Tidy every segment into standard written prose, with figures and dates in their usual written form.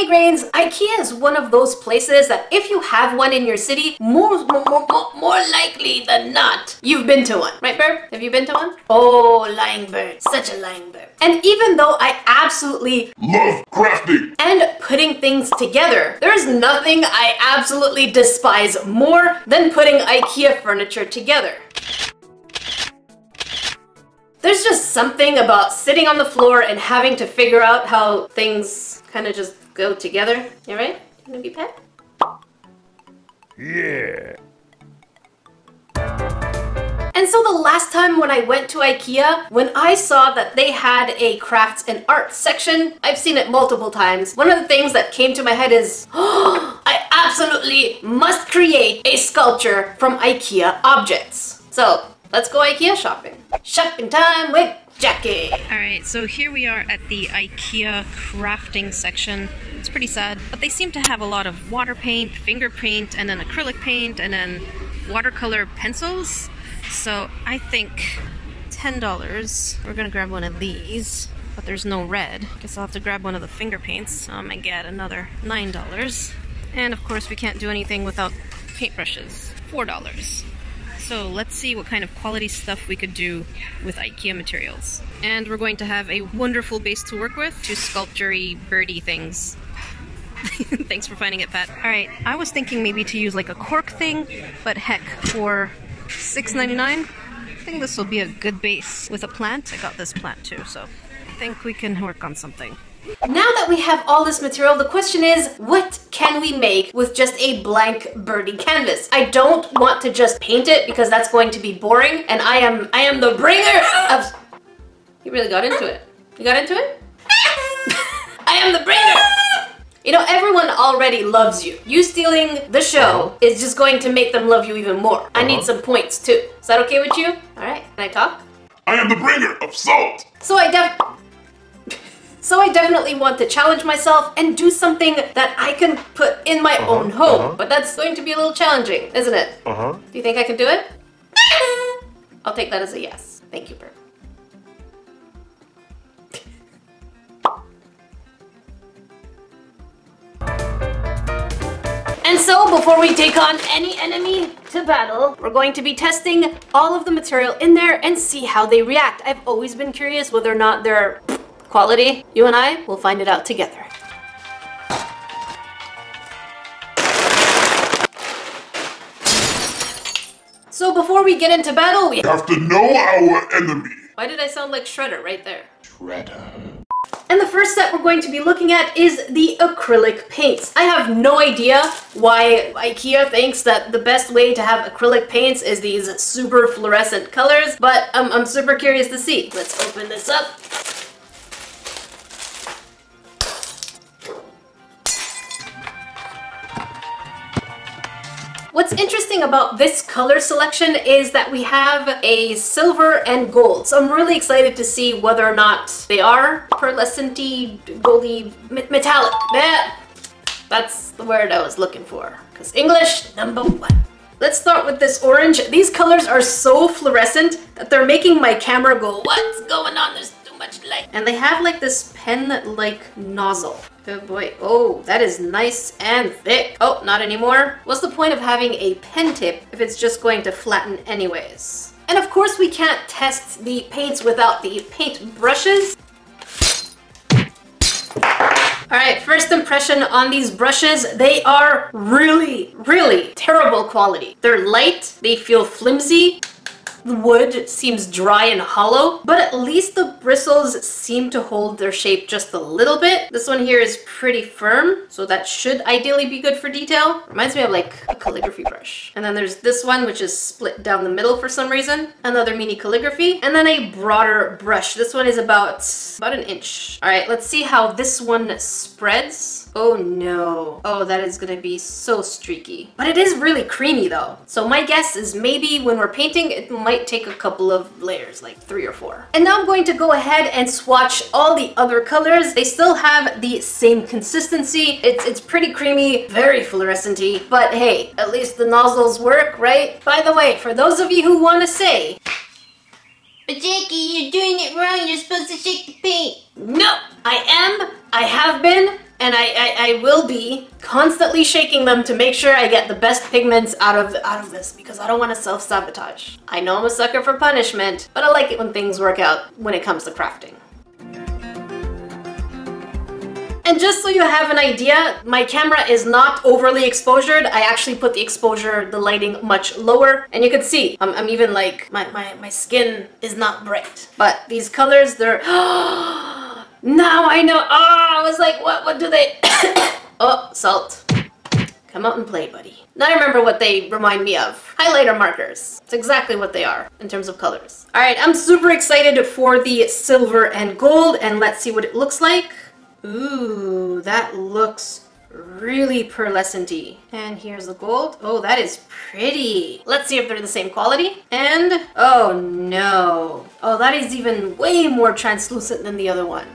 migraines, Ikea is one of those places that if you have one in your city, more likely than not, you've been to one. Right, Bird? Have you been to one? Oh, lying bird. Such a lying bird. And even though I absolutely love crafting and putting things together, there's nothing I absolutely despise more than putting Ikea furniture together. There's just something about sitting on the floor and having to figure out how things kind of just go together. You right? You gonna be pet? Yeah. And so the last time when I went to Ikea, when I saw that they had a crafts and art section, I've seen it multiple times. One of the things that came to my head is, oh, I absolutely must create a sculpture from Ikea objects. So let's go Ikea shopping. Shopping time with Jackie. Alright, so here we are at the Ikea crafting section. It's pretty sad, but they seem to have a lot of water paint, finger paint, and then acrylic paint, and then watercolor pencils. So I think $10. We're gonna grab one of these, but there's no red. Guess I'll have to grab one of the finger paints. I might get another $9. And of course we can't do anything without paintbrushes. $4. So let's see what kind of quality stuff we could do with Ikea materials. And we're going to have a wonderful base to work with to sculpture-y birdie things. Thanks for finding it, Pat. Alright, I was thinking maybe to use like a cork thing, but heck, for $6.99, I think this will be a good base. With a plant, I got this plant too, so I think we can work on something. Now that we have all this material, the question is, what can we make with just a blank birdie canvas? I don't want to just paint it because that's going to be boring, and I am the bringer of... You really got into it. You got into it? I am the bringer! You know, everyone already loves you. You stealing the show is just going to make them love you even more. I need some points too. Is that okay with you? Alright, can I talk? I am the bringer of salt. So I definitely want to challenge myself and do something that I can put in my own home. But that's going to be a little challenging, isn't it? Do you think I can do it? I'll take that as a yes. Thank you, Bert. And so, before we take on any enemy to battle, we're going to be testing all of the material in there and see how they react. I've always been curious whether or not they're quality. You and I will find it out together. So before we get into battle, we have to know our enemy. Why did I sound like Shredder right there? Shredder. And the first set we're going to be looking at is the acrylic paints. I have no idea why Ikea thinks that the best way to have acrylic paints is these super fluorescent colors, but I'm super curious to see. Let's open this up. What's interesting about this color selection is that we have a silver and gold. So I'm really excited to see whether or not they are pearlescent-y, goldy, metallic. That's the word I was looking for. Because English, #1. Let's start with this orange. These colors are so fluorescent that they're making my camera go, what's going on? There's too much light. And they have like this pen-like nozzle. Good boy. Oh, that is nice and thick. Oh, not anymore. What's the point of having a pen tip if it's just going to flatten anyways? And of course we can't test the paints without the paint brushes. Alright, first impression on these brushes. They are really, really terrible quality. They're light, they feel flimsy. The wood seems dry and hollow, but at least the bristles seem to hold their shape just a little bit. This one here is pretty firm, so that should ideally be good for detail. Reminds me of like a calligraphy brush. And then there's this one, which is split down the middle for some reason. Another mini calligraphy. And then a broader brush. This one is about an inch. All right, let's see how this one spreads. Oh no. Oh, that is gonna be so streaky. But it is really creamy though. So my guess is maybe when we're painting, it might take a couple of layers, like 3 or 4. And now I'm going to go ahead and swatch all the other colors. They still have the same consistency. It's pretty creamy, very fluorescent-y, but hey, at least the nozzles work, right? By the way, for those of you who want to say, but Jackie, you're doing it wrong, you're supposed to shake the paint. No, I have been, And I will be constantly shaking them to make sure I get the best pigments out of this, because I don't want to self-sabotage. I know I'm a sucker for punishment, but I like it when things work out when it comes to crafting. And just so you have an idea, my camera is not overly exposured. I actually put the exposure, the lighting much lower. And you can see, I'm even like, my skin is not bright. But these colors, they're... Now I know. Oh, I was like, what do they... Oh, salt. Come out and play, buddy. Now I remember what they remind me of. Highlighter markers. It's exactly what they are in terms of colors. All right, I'm super excited for the silver and gold, and let's see what it looks like. Ooh, that looks really pearlescent-y. And here's the gold. Oh, that is pretty. Let's see if they're the same quality. And, oh no. Oh, that is even way more translucent than the other one.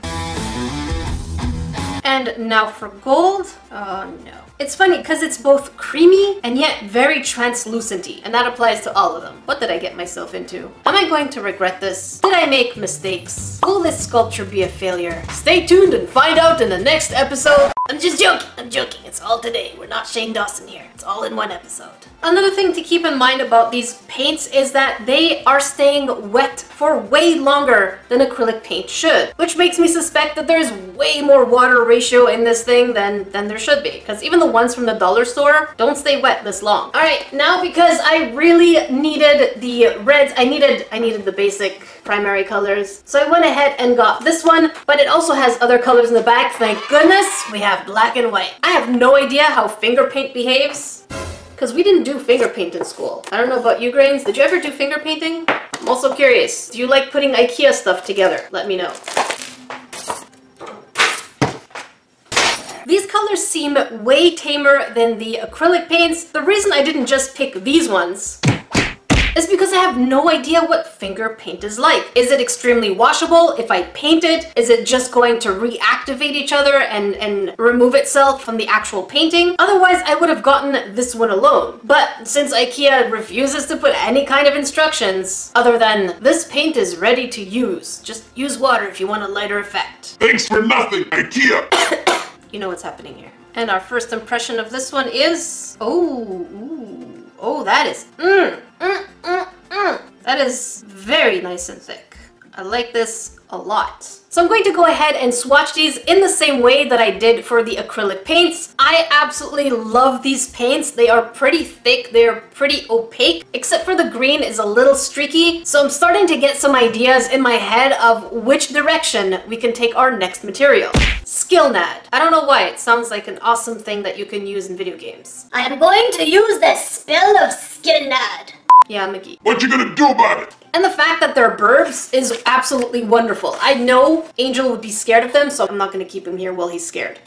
And now for gold. Oh no. It's funny because it's both creamy and yet very translucent-y, and that applies to all of them. What did I get myself into? Am I going to regret this? Did I make mistakes? Will this sculpture be a failure? Stay tuned and find out in the next episode. I'm just joking. I'm joking. It's all today. We're not Shane Dawson here. It's all in one episode. Another thing to keep in mind about these paints is that they are staying wet for way longer than acrylic paint should, which makes me suspect that there's way more water ratio in this thing than there should be, because even the ones from the dollar store don't stay wet this long. All right, now because I really needed the reds, I needed the basic primary colors, so I went ahead and got this one, but it also has other colors in the back. Thank goodness we have black and white. I have no idea how finger paint behaves, because we didn't do finger paint in school. I don't know about you, Grains. Did you ever do finger painting? I'm also curious. Do you like putting IKEA stuff together? Let me know. These colors seem way tamer than the acrylic paints. The reason I didn't just pick these ones is because I have no idea what finger paint is like. Is it extremely washable? If I paint it, is it just going to reactivate each other and remove itself from the actual painting? Otherwise, I would have gotten this one alone. But since IKEA refuses to put any kind of instructions other than this paint is ready to use, just use water if you want a lighter effect. Thanks for nothing, IKEA! You know what's happening here. And our first impression of this one is... Oh, that is... That is very nice and thick. I like this a lot. So I'm going to go ahead and swatch these in the same way that I did for the acrylic paints. I absolutely love these paints. They are pretty thick, they're pretty opaque, except for the green is a little streaky. So I'm starting to get some ideas in my head of which direction we can take our next material. SkillNAD. I don't know why, it sounds like an awesome thing that you can use in video games. I am going to use the spell of SkillNAD. Yeah, Mickey. What you gonna do about it? And the fact that they're burbs is absolutely wonderful. I know Angel would be scared of them, so I'm not going to keep him here while he's scared.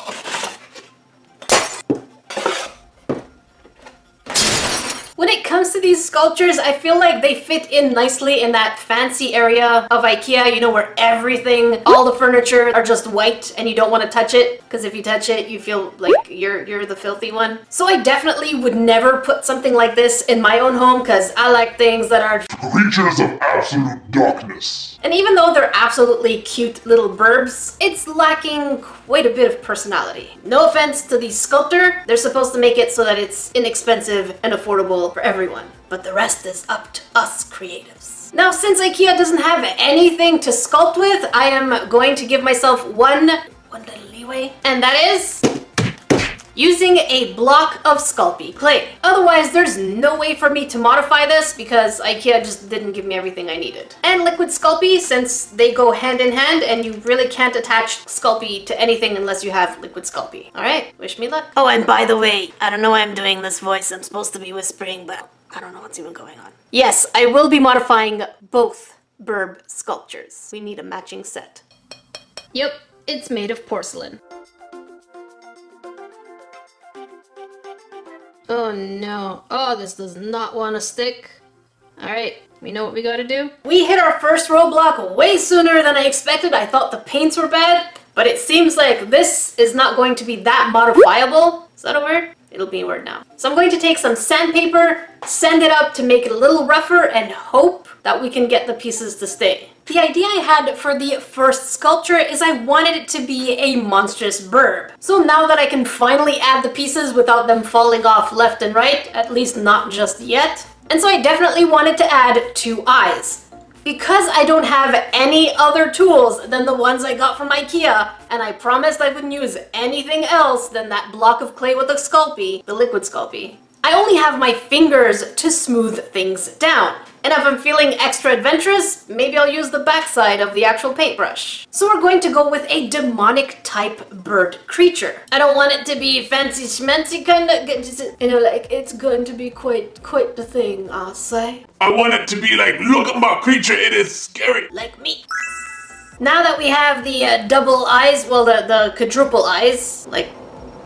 When it comes to these sculptures, I feel like they fit in nicely in that fancy area of IKEA, you know, where everything, all the furniture are just white and you don't want to touch it, because if you touch it, you feel like you're the filthy one. So I definitely would never put something like this in my own home, because I like things that are Creatures of absolute darkness. And even though they're absolutely cute little burbs, it's lacking quite a bit of personality. No offense to the sculptor, they're supposed to make it so that it's inexpensive and affordable for everyone. But the rest is up to us creatives. Now, since IKEA doesn't have anything to sculpt with, I am going to give myself one little leeway, and that is using a block of Sculpey clay. Otherwise, there's no way for me to modify this because IKEA just didn't give me everything I needed. And liquid Sculpey, since they go hand in hand and you really can't attach Sculpey to anything unless you have liquid Sculpey. All right, wish me luck. Oh, and by the way, I don't know why I'm doing this voice. I'm supposed to be whispering, but I don't know what's even going on. Yes, I will be modifying both burb sculptures. We need a matching set. Yep, it's made of porcelain. Oh no. Oh, this does not want to stick. Alright, we know what we gotta do. We hit our first roadblock way sooner than I expected. I thought the paints were bad, but it seems like this is not going to be that modifiable. Is that a word? It'll be a word now. So I'm going to take some sandpaper, sand it up to make it a little rougher, and hope that we can get the pieces to stay. The idea I had for the first sculpture is I wanted it to be a monstrous burb. So now that I can finally add the pieces without them falling off left and right, at least not just yet. And so I definitely wanted to add 2 eyes. Because I don't have any other tools than the ones I got from Ikea, and I promised I wouldn't use anything else than that block of clay with the Sculpey, the liquid Sculpey, I only have my fingers to smooth things down. And if I'm feeling extra adventurous, maybe I'll use the backside of the actual paintbrush. So we're going to go with a demonic type bird creature. I don't want it to be fancy schmancy kind of, you know, like it's going to be quite the thing, I'll say. I want it to be like, look at my creature, it is scary. Like me. Now that we have the double eyes, well, the quadruple eyes, like,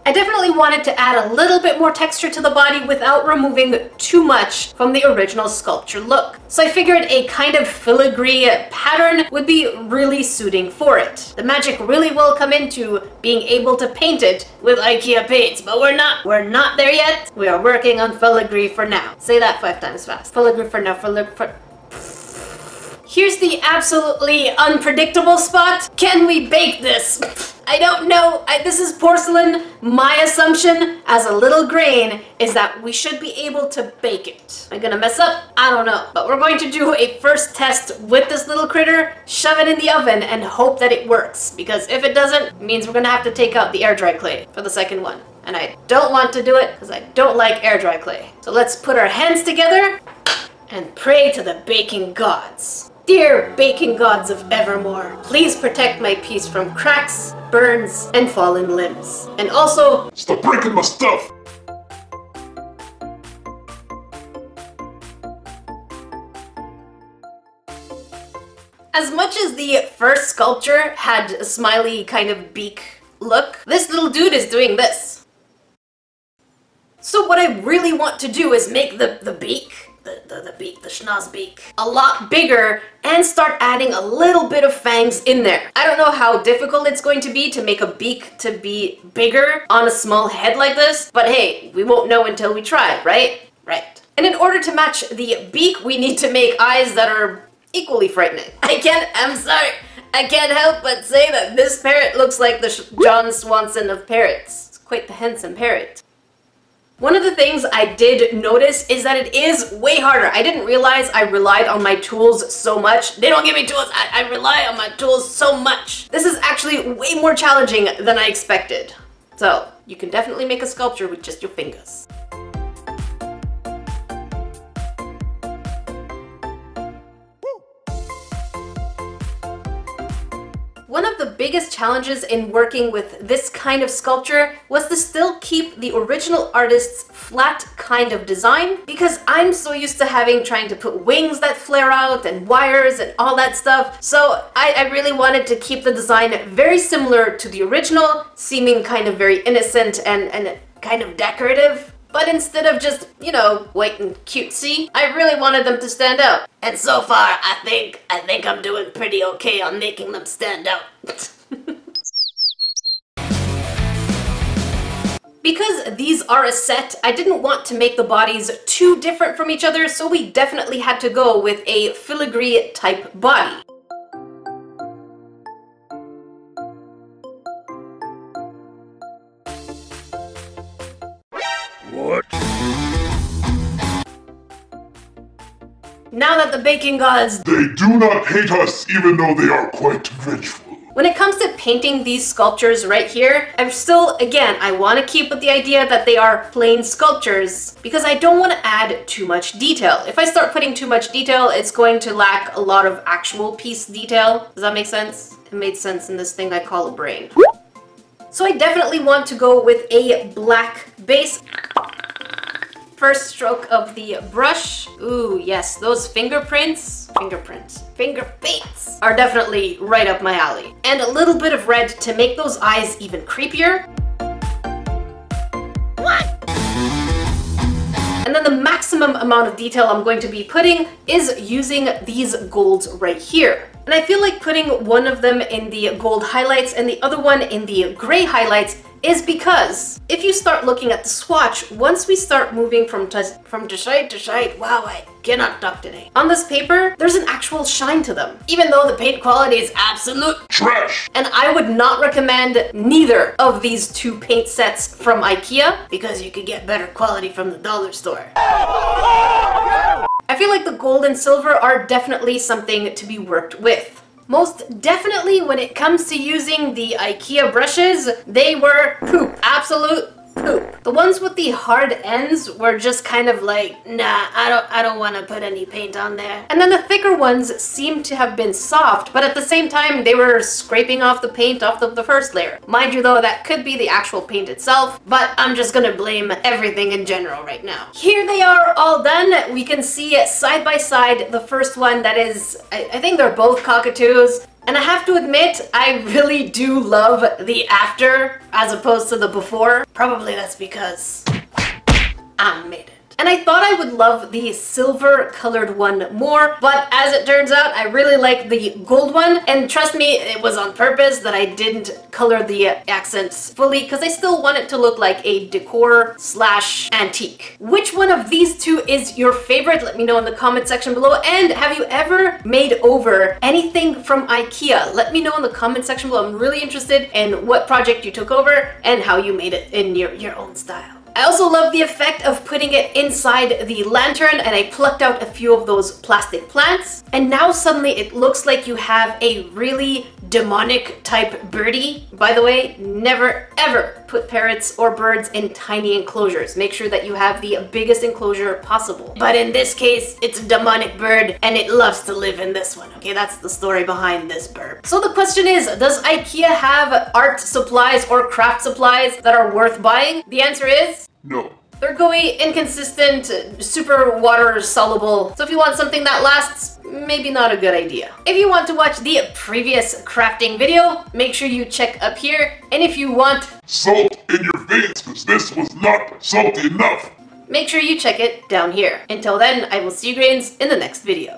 I definitely wanted to add a little bit more texture to the body without removing too much from the original sculpture look. So I figured a kind of filigree pattern would be really suiting for it. The magic really will come into being able to paint it with IKEA paints, but we're not there yet. We are working on filigree for now. Say that 5 times fast. Filigree for now, Here's the absolutely unpredictable spot. Can we bake this? I don't know. This is porcelain. My assumption as a little grain is that we should be able to bake it. Am I gonna mess up? I don't know. But we're going to do a first test with this little critter, shove it in the oven, and hope that it works. Because if it doesn't, it means we're gonna have to take out the air dry clay for the second one. And I don't want to do it because I don't like air dry clay. So let's put our hands together and pray to the baking gods. Dear baking gods of Evermore, please protect my piece from cracks, burns, and fallen limbs. And also, Stop breaking my stuff. as much as the first sculpture had a smiley kind of beak look, this little dude is doing this. So what I really want to do is make the beak, the schnoz beak, a lot bigger and start adding a little bit of fangs in there. I don't know how difficult it's going to be to make a beak to be bigger on a small head like this, but hey, we won't know until we try, right? Right. And in order to match the beak, we need to make eyes that are equally frightening. I'm sorry, I can't help but say that this parrot looks like the John Swanson of parrots. It's quite the handsome parrot. One of the things I did notice is that it is way harder. I didn't realize I relied on my tools so much. They don't give me tools, I rely on my tools so much. This is actually way more challenging than I expected. So, you can definitely make a sculpture with just your fingers. One of the biggest challenges in working with this kind of sculpture was to still keep the original artist's flat kind of design, because I'm so used to trying to put wings that flare out and wires and all that stuff. So I really wanted to keep the design very similar to the original, seeming kind of very innocent and kind of decorative. But instead of just, you know, white and cutesy, I really wanted them to stand out. And so far, I think I'm doing pretty okay on making them stand out. Because these are a set, I didn't want to make the bodies too different from each other, so we definitely had to go with a filigree type body. What? Now that the baking gods... They do not hate us, even though they are quite vengeful. When it comes to painting these sculptures right here, I'm still, again, I want to keep with the idea that they are plain sculptures because I don't want to add too much detail. If I start putting too much detail, it's going to lack a lot of actual piece detail. Does that make sense? It made sense in this thing I call a brain. So I definitely want to go with a black base. First stroke of the brush. Ooh, yes, those fingerpaints are definitely right up my alley. And a little bit of red to make those eyes even creepier. What? And then the maximum amount of detail I'm going to be putting is using these golds right here. And I feel like putting one of them in the gold highlights and the other one in the gray highlights is because if you start looking at the swatch, once we start moving from side to side, wow, I cannot talk today. On this paper, there's an actual shine to them, even though the paint quality is absolute trash. And I would not recommend neither of these two paint sets from Ikea because you could get better quality from the dollar store. I feel like the gold and silver are definitely something to be worked with. Most definitely when it comes to using the Ikea brushes, they were poop. Absolute poop. The ones with the hard ends were just kind of like, nah, I don't want to put any paint on there. And then the thicker ones seemed to have been soft, but at the same time, they were scraping off the paint off the first layer. Mind you though, that could be the actual paint itself, but I'm just gonna blame everything in general right now. Here they are all done. We can see side by side the first one that is, I think they're both cockatoos. And I have to admit, I really do love the after as opposed to the before. Probably that's because I made it. And I thought I would love the silver colored one more, but as it turns out, I really like the gold one. And trust me, it was on purpose that I didn't color the accents fully because I still want it to look like a decor / antique. Which one of these two is your favorite? Let me know in the comment section below. And have you ever made over anything from Ikea? Let me know in the comment section below. I'm really interested in what project you took over and how you made it in your own style. I also love the effect of putting it inside the lantern, and I plucked out a few of those plastic plants. And now suddenly it looks like you have a really demonic type birdie. By the way, never ever put parrots or birds in tiny enclosures. Make sure that you have the biggest enclosure possible. But in this case, it's a demonic bird and it loves to live in this one. Okay, that's the story behind this bird. So the question is, does Ikea have art supplies or craft supplies that are worth buying? The answer is No. they're gooey, inconsistent, super water soluble. So if you want something that lasts, maybe not a good idea. If you want to watch the previous crafting video, make sure you check up here. And if you want Salt in your veins, because this was not salty enough. make sure you check it down here. Until then, I will see you grains in the next video.